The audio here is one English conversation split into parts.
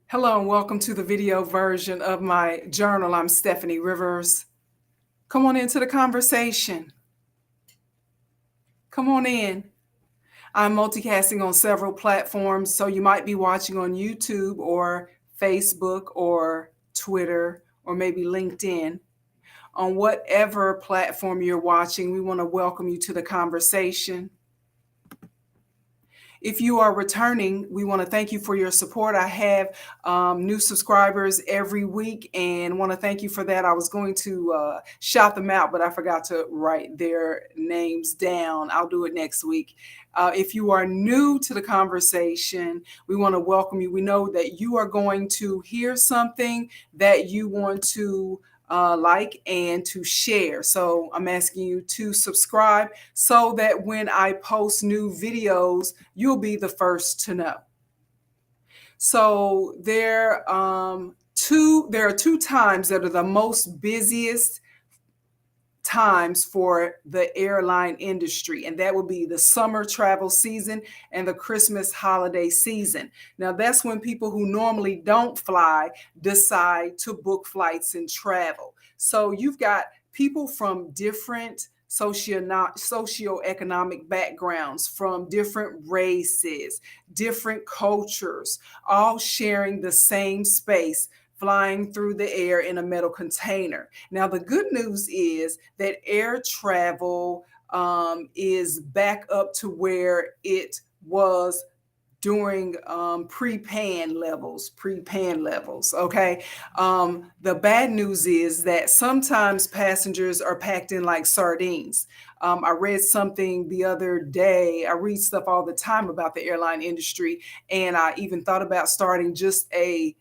Hello and welcome to the video version of my journal. I'm Stephanie Rivers. Come on into the conversation. Come on in. I'm multicasting on several platforms, so you might be watching on YouTube or Facebook or Twitter or maybe LinkedIn. On whatever platform you're watching, we want to welcome you to the conversation. If you are returning, we want to thank you for your support. I have new subscribers every week and want to thank you for that. I was going to shout them out, but I forgot to write their names down. I'll do it next week. If you are new to the conversation, we want to welcome you. We know that you are going to hear something that you want to like and to share. So I'm asking you to subscribe so that when I post new videos, you'll be the first to know. So there are two times that are the most busiest times for the airline industry, and that would be the summer travel season and the Christmas holiday season. Now, that's when people who normally don't fly decide to book flights and travel. So you've got people from different socioeconomic backgrounds, from different races, different cultures, all sharing the same space, flying through the air in a metal container. Now, the good news is that air travel is back up to where it was during pre-pan levels. Okay. The bad news is that sometimes passengers are packed in like sardines. I read something the other day. I read stuff all the time about the airline industry, and I even thought about starting just a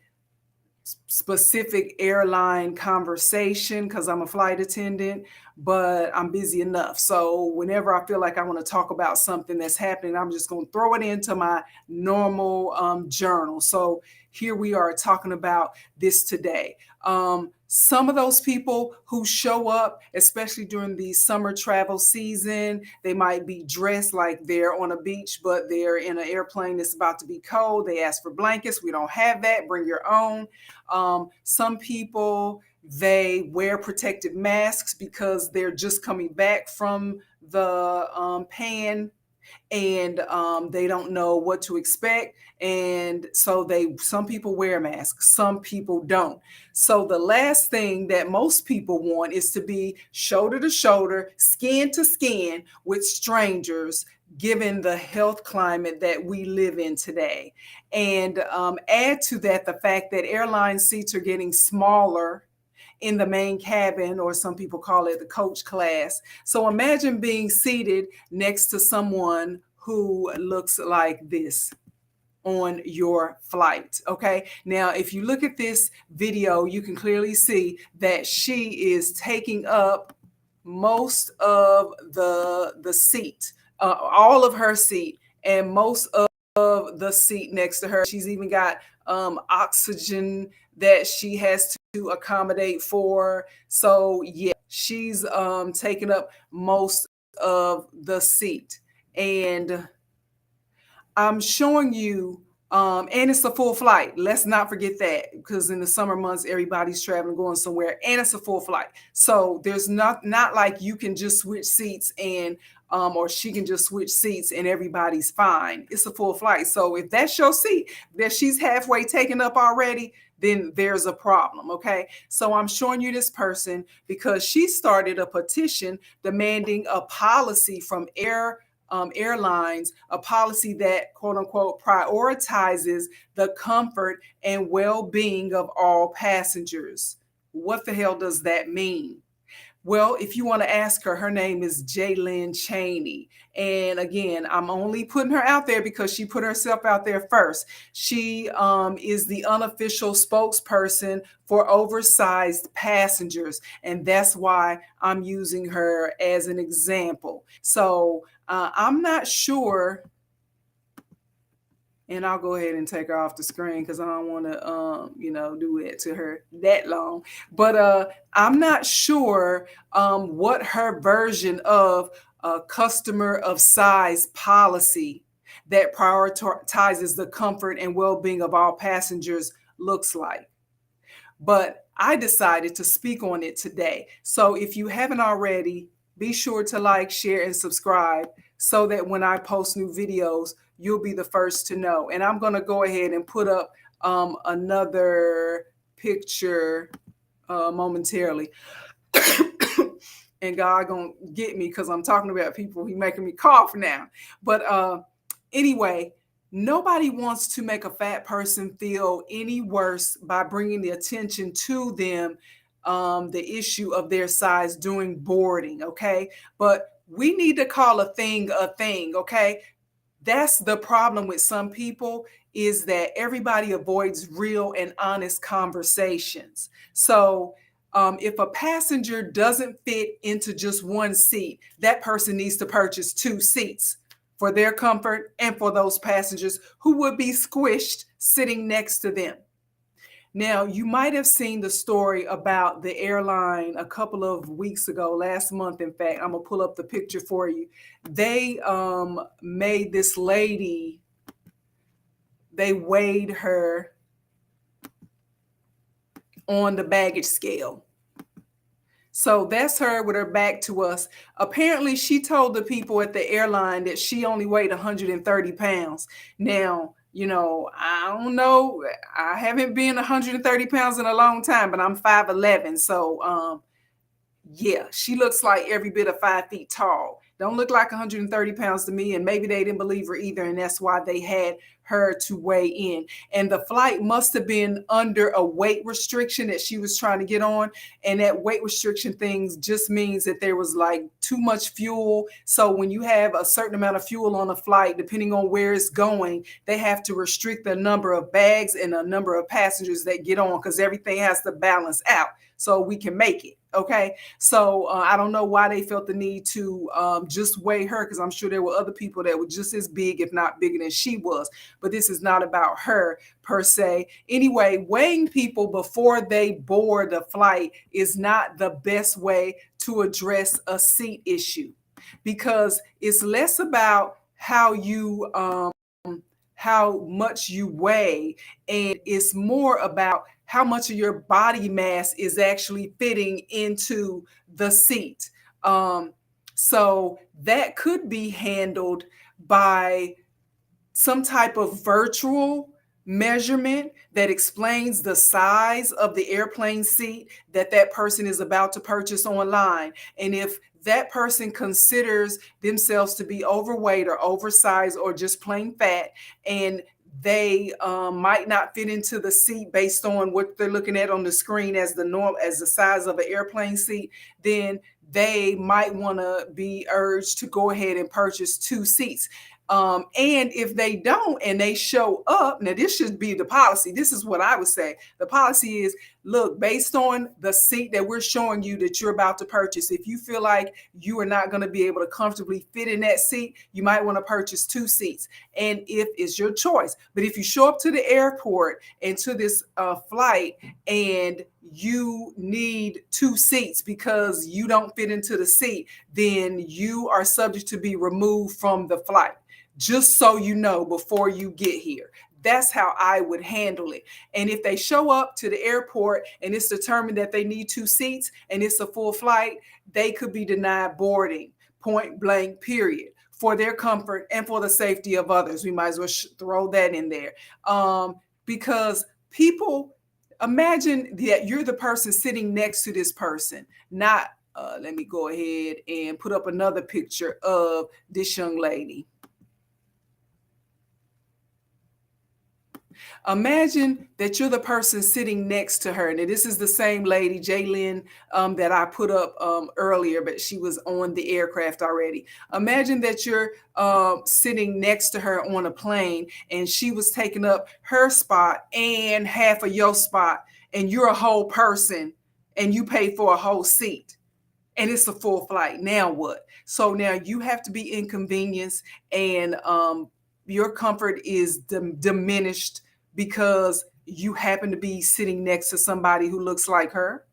specific airline conversation because I'm a flight attendant, but I'm busy enough. So whenever I feel like I want to talk about something that's happening, I'm just going to throw it into my normal journal. So here we are talking about this today. Some of those people who show up, especially during the summer travel season, they might be dressed like they're on a beach, but they're in an airplane that's about to be cold. They ask for blankets. We don't have that. Bring your own. Some people, they wear protective masks because they're just coming back from the pan, and they don't know what to expect, and so some people wear masks, some people don't. So the last thing that most people want is to be shoulder to shoulder, skin to skin with strangers, given the health climate that we live in today. And add to that the fact that airline seats are getting smaller in the main cabin, or some people call it the coach class. So imagine being seated next to someone who looks like this on your flight. Okay. Now, if you look at this video, you can clearly see that she is taking up most of the seat, all of her seat, and most of the seat next to her. She's even got oxygen that she has to accommodate for. So yeah, she's taking up most of the seat. And I'm showing you, and it's a full flight. Let's not forget that, because in the summer months, everybody's traveling, going somewhere, and it's a full flight. So there's not like you can just switch seats and or she can just switch seats and everybody's fine. It's a full flight. So if that's your seat that she's halfway taken up already, then there's a problem. Okay. So I'm showing you this person because she started a petition demanding a policy from airlines, a policy that, quote unquote, prioritizes the comfort and well-being of all passengers. What the hell does that mean? Well, if you want to ask her, her name is Jaylyn Cheney. And again, I'm only putting her out there because she put herself out there first. She is the unofficial spokesperson for oversized passengers. And that's why I'm using her as an example. So I'm not sure. And I'll go ahead and take her off the screen because I don't want to, do it to her that long. But I'm not sure what her version of a customer of size policy that prioritizes the comfort and well-being of all passengers looks like. But I decided to speak on it today. So if you haven't already, be sure to like, share, and subscribe so that when I post new videos, you'll be the first to know. And I'm going to go ahead and put up another picture momentarily. And God gonna get me because I'm talking about people. He making me cough now. But anyway, nobody wants to make a fat person feel any worse by bringing the attention to them, the issue of their size during boarding. Okay, but we need to call a thing a thing. Okay, that's the problem with some people, is that everybody avoids real and honest conversations. So if a passenger doesn't fit into just one seat, that person needs to purchase two seats for their comfort and for those passengers who would be squished sitting next to them. Now, you might have seen the story about the airline a couple of weeks ago, last month, in fact. I'm going to pull up the picture for you. They made this lady, they weighed her on the baggage scale. So that's her with her back to us. Apparently, she told the people at the airline that she only weighed 130 pounds. Now, I don't know. I haven't been 130 pounds in a long time, but I'm 5'11". So, yeah, she looks like every bit of 5 feet tall. Don't look like 130 pounds to me. And maybe they didn't believe her either. And that's why they had her to weigh in. And the flight must have been under a weight restriction that she was trying to get on. And that weight restriction thing just means that there was like too much fuel. So when you have a certain amount of fuel on a flight, depending on where it's going, they have to restrict the number of bags and a number of passengers that get on, because everything has to balance out so we can make it. Okay. So I don't know why they felt the need to just weigh her, because I'm sure there were other people that were just as big, if not bigger than she was. But this is not about her per se. Anyway, weighing people before they board the flight is not the best way to address a seat issue, because it's less about how much you weigh, and it's more about how much of your body mass is actually fitting into the seat. So that could be handled by some type of virtual measurement that explains the size of the airplane seat that person is about to purchase online. And if that person considers themselves to be overweight or oversized or just plain fat, and they might not fit into the seat based on what they're looking at on the screen as the size of an airplane seat, then they might want to be urged to go ahead and purchase two seats. And if they don't and they show up, now this should be the policy. This is what I would say. The policy is, look, based on the seat that we're showing you that you're about to purchase, if you feel like you are not going to be able to comfortably fit in that seat, you might want to purchase two seats. And if it's your choice, but if you show up to the airport and to this flight and you need two seats because you don't fit into the seat, then you are subject to be removed from the flight. Just so you know before you get here. That's how I would handle it. And if they show up to the airport and it's determined that they need two seats and it's a full flight, they could be denied boarding, point blank, period, for their comfort and for the safety of others. We might as well throw that in there. Because people, imagine that you're the person sitting next to this person, not, let me go ahead and put up another picture of this young lady. Imagine that you're the person sitting next to her. Now, this is the same lady, Jaylyn, that I put up earlier, but she was on the aircraft already. Imagine that you're sitting next to her on a plane, and she was taking up her spot and half of your spot, and you're a whole person, and you pay for a whole seat, and it's a full flight. Now what? So now you have to be inconvenienced, and your comfort is diminished because you happen to be sitting next to somebody who looks like her.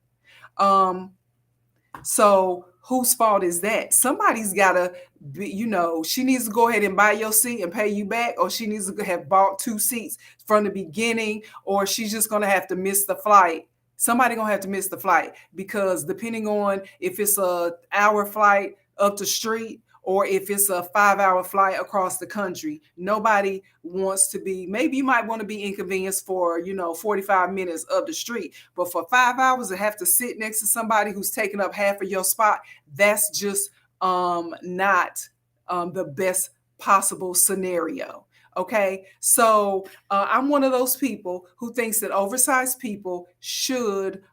So whose fault is that? Somebody's got to be, she needs to go ahead and buy your seat and pay you back, or she needs to have bought two seats from the beginning, or she's just going to have to miss the flight. Somebody going to have to miss the flight, because depending on if it's a hour flight up the street or if it's a 5-hour flight across the country, nobody wants to be, maybe you might want to be inconvenienced for, 45 minutes up the street, but for 5 hours to have to sit next to somebody who's taking up half of your spot, that's just not the best possible scenario. Okay, so I'm one of those people who thinks that oversized people should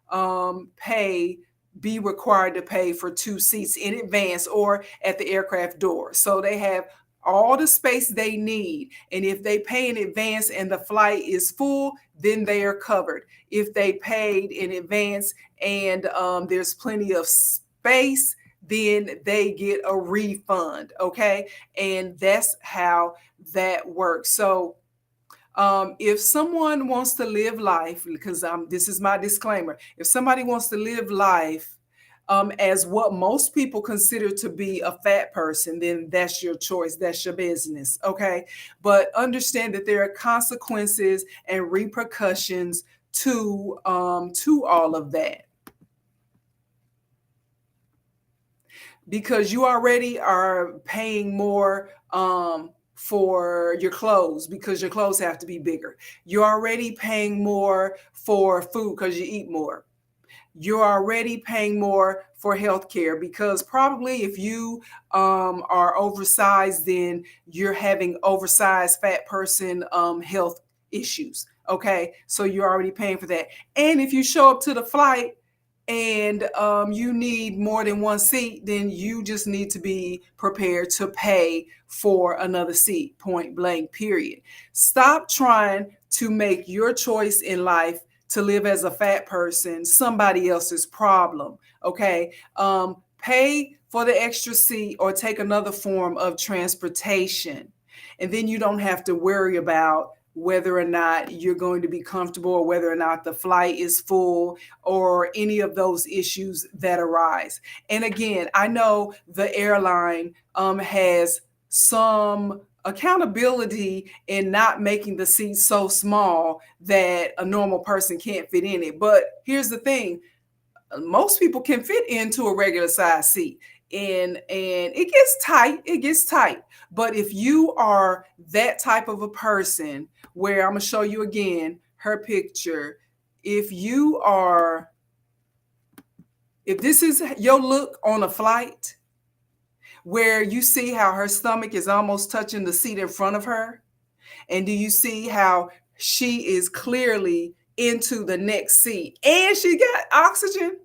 be required to pay for two seats in advance or at the aircraft door, so they have all the space they need. And if they pay in advance and the flight is full, then they are covered. If they paid in advance and there's plenty of space, then they get a refund. Okay, and that's how that works. So if someone wants to live life, because this is my disclaimer, if somebody wants to live life as what most people consider to be a fat person, then that's your choice, that's your business. Okay, but understand that there are consequences and repercussions to all of that, because you already are paying more for your clothes, because your clothes have to be bigger. You're already paying more for food because you eat more. You're already paying more for healthcare, because probably if you are oversized, then you're having oversized fat person health issues. Okay, so you're already paying for that. And if you show up to the flight and you need more than one seat, then you just need to be prepared to pay for another seat, point blank, period. Stop trying to make your choice in life to live as a fat person somebody else's problem. Okay, pay for the extra seat or take another form of transportation, and then you don't have to worry about whether or not you're going to be comfortable, or whether or not the flight is full, or any of those issues that arise. And again, I know the airline has some accountability in not making the seats so small that a normal person can't fit in it. But here's the thing, most people can fit into a regular size seat, and it gets tight. But if you are that type of a person, where I'm gonna show you again her picture, if this is your look on a flight, where you see how her stomach is almost touching the seat in front of her, and do you see how she is clearly into the next seat and she got oxygen?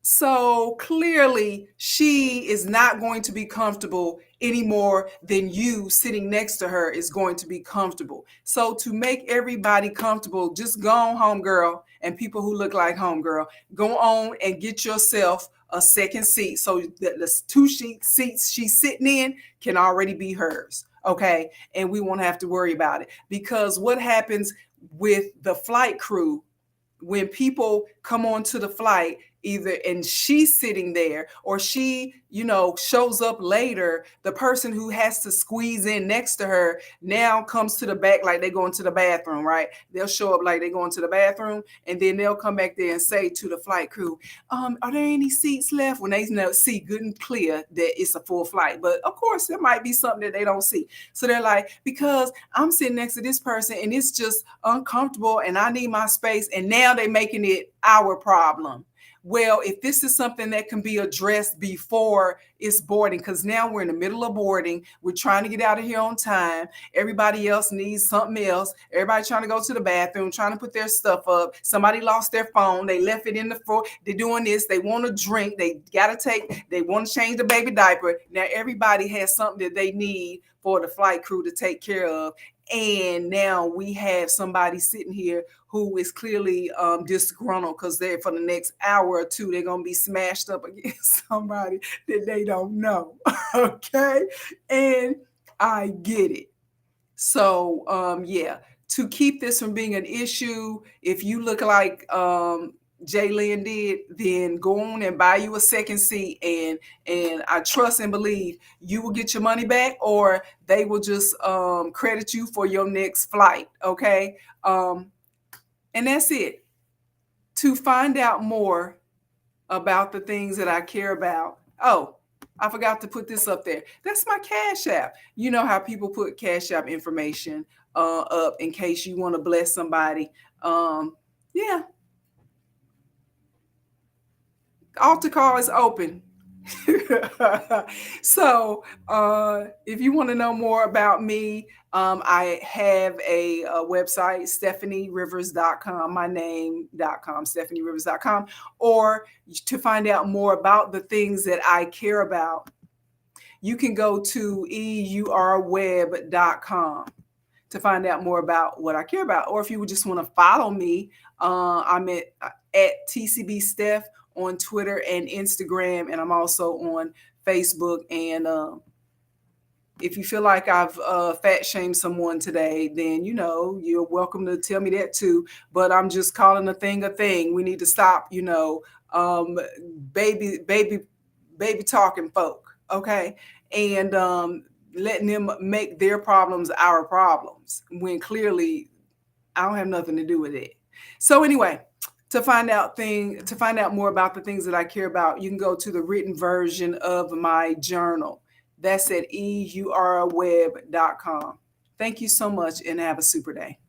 So clearly, she is not going to be comfortable any more than you sitting next to her is going to be comfortable. So to make everybody comfortable, just go on, homegirl, and people who look like homegirl, go on and get yourself a second seat, so that the two seats she's sitting in can already be hers. Okay, and we won't have to worry about it, because what happens with the flight crew, when people come onto the flight, either and she's sitting there, or she shows up later, the person who has to squeeze in next to her now comes to the back like they go into the bathroom, right? They'll show up like they go into the bathroom, and then they'll come back there and say to the flight crew, are there any seats left, when they see good and clear that it's a full flight. But of course there might be something that they don't see, so they're like, because I'm sitting next to this person and it's just uncomfortable and I need my space, and now they're making it our problem. Well, if this is something that can be addressed before it's boarding, because now we're in the middle of boarding, we're trying to get out of here on time, everybody else needs something else, everybody trying to go to the bathroom, trying to put their stuff up, somebody lost their phone, they left it in the floor, they're doing this, they want to drink, they want to change the baby diaper. Now everybody has something that they need for the flight crew to take care of. And now we have somebody sitting here who is clearly disgruntled, because they're, for the next hour or two, they're going to be smashed up against somebody that they don't know. Okay, and I get it. So yeah, to keep this from being an issue, if you look like Jalen did, then go on and buy you a second seat, and I trust and believe you will get your money back, or they will just credit you for your next flight. Okay, and that's it. To find out more about the things that I care about. Oh, I forgot to put this up there. That's my Cash App. You know how people put Cash App information up in case you want to bless somebody. Yeah, altar call is open. So, if you want to know more about me, I have a website, stephanierivers.com, my name.com, stephanierivers.com. Or to find out more about the things that I care about, you can go to eurweb.com to find out more about what I care about. Or if you would just want to follow me, I'm at TCB Steph on Twitter and Instagram, and I'm also on Facebook. And if you feel like I've fat shamed someone today, then you're welcome to tell me that too. But I'm just calling a thing a thing. We need to stop, baby, baby, baby talking folk, okay, and letting them make their problems our problems when clearly I don't have nothing to do with it. So anyway, to find out more about the things that I care about, you can go to the written version of my journal. That's at eurweb.com. Thank you so much and have a super day.